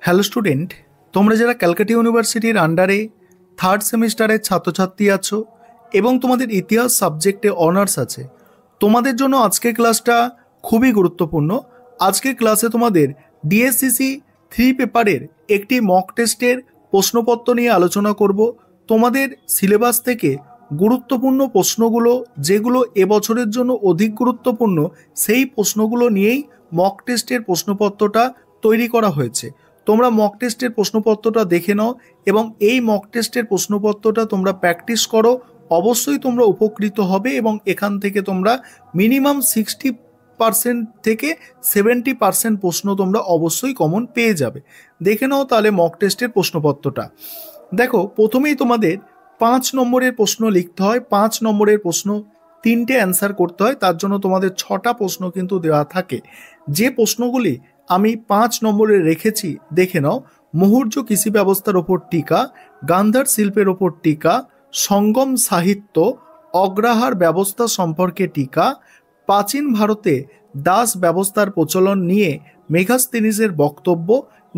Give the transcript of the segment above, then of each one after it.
Hello student, তোমরা যারা ক্যালকাটা ইউনিভার্সিটির আন্ডারে থার্ড সেমিস্টারের ছাত্রছাত্রী আছো এবং তোমাদের ইতিহাস সাবজেক্টে অনার্স আছে, তোমাদের জন্য আজকের ক্লাসটা খুবই গুরুত্বপূর্ণ। আজকের ক্লাসে তোমাদের ডিএসসিসি 3 পেপারের একটি মক টেস্টের প্রশ্নপত্র নিয়ে আলোচনা করব। তোমাদের সিলেবাস থেকে গুরুত্বপূর্ণ প্রশ্নগুলো, যেগুলো এবছরের জন্য অধিক গুরুত্বপূর্ণ, সেই প্রশ্নগুলো নিয়েই মক টেস্টের প্রশ্নপত্রটা তৈরি করা হয়েছে। তোমরা মক টেস্টের প্রশ্নপত্রটা দেখে নাও এবং এই মক টেস্টের প্রশ্নপত্রটা তোমরা প্র্যাকটিস করো। অবশ্যই তোমরা উপকৃত হবে এবং এখান থেকে তোমরা মিনিমাম 60% থেকে 70% প্রশ্ন তোমরা অবশ্যই কমন পেয়ে যাবে। দেখে নাও তাহলে মক টেস্টের প্রশ্নপত্রটা। দেখো, প্রথমেই তোমাদের 5 নম্বরের প্রশ্ন লিখতে হয়। 5 নম্বরের প্রশ্ন 3টে অ্যান্সার করতে হয়, তার জন্য তোমাদের 6টা প্রশ্ন কিন্তু দেওয়া থাকে। যে প্রশ্নগুলি আমি 5 নম্বরে রেখেছি দেখে নাও। মুহুর্য কৃষি ব্যবস্থার ওপর টিকা, গান্ধার শিল্পের ওপর টিকা, সঙ্গম সাহিত্য, অগ্রহার ব্যবস্থা সম্পর্কে টিকা, প্রাচীন ভারতে দাস ব্যবস্থার প্রচলন নিয়ে মেগাস্তিনিসের বক্তব্য,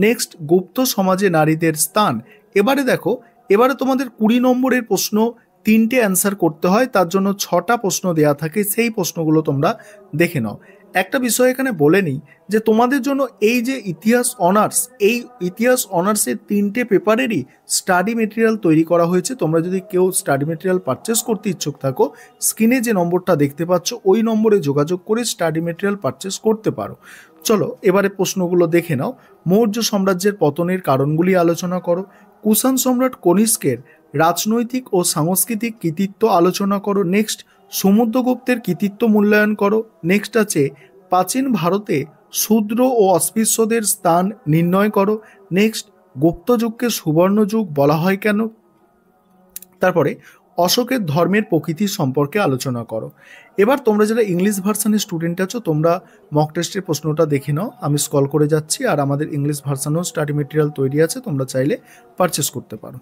নেক্সট গুপ্ত সমাজে নারীদের স্থান। এবারে দেখো, এবারে তোমাদের 20 নম্বরের প্রশ্ন 3টে অ্যান্সার করতে হয়, তার জন্য 6টা প্রশ্ন দেয়া থাকে। সেই প্রশ্নগুলো তোমরা দেখে নাও। একটা বিষয় এখানে বলে নিই যে তোমাদের জন্য এই যে ইতিহাস অনার্স, এই ইতিহাস অনার্সের 3টে পেপারেরই স্টাডি মেটেরিয়াল তৈরি করা হয়েছে। তোমরা যদি কেউ স্টাডি মেটেরিয়াল পারচেস করতে ইচ্ছুক থাকো, স্ক্রিনে যে নম্বরটা দেখতে পাচ্ছ ওই নম্বরে যোগাযোগ করে স্টাডি মেটেরিয়াল পারচেস করতে পারো। চলো এবারে প্রশ্নগুলো দেখে নাও। মৌর্য সাম্রাজ্যের পতনের কারণগুলি আলোচনা করো। কুষাণ সম্রাট কনিষ্কের রাজনৈতিক ও সাংস্কৃতিক কৃতিত্ব আলোচনা করো। নেক্সট, সমুদ্রগুপ্তের কৃতিত্ব মূল্যায়ন করো। নেক্সট আছে প্রাচীন ভারতে শূদ্র ও অস্পৃশ্যদের স্থান নির্ণয় করো। নেক্সট, গুপ্ত যুগকে সুবর্ণ যুগ বলা হয় কেন। তারপরে অশোকের ধর্মের প্রকৃতি সম্পর্কে আলোচনা করো। এবার তোমরা যারা ইংলিশ ভার্সানের স্টুডেন্ট আছো, তোমরা মক টেস্টের প্রশ্নটা দেখে নাও। আমি স্ক্রল করে যাচ্ছি, আর আমাদের ইংলিশ ভার্সানেও স্টাডি মেটেরিয়াল তৈরি আছে, তোমরা চাইলে পারচেস করতে পারো।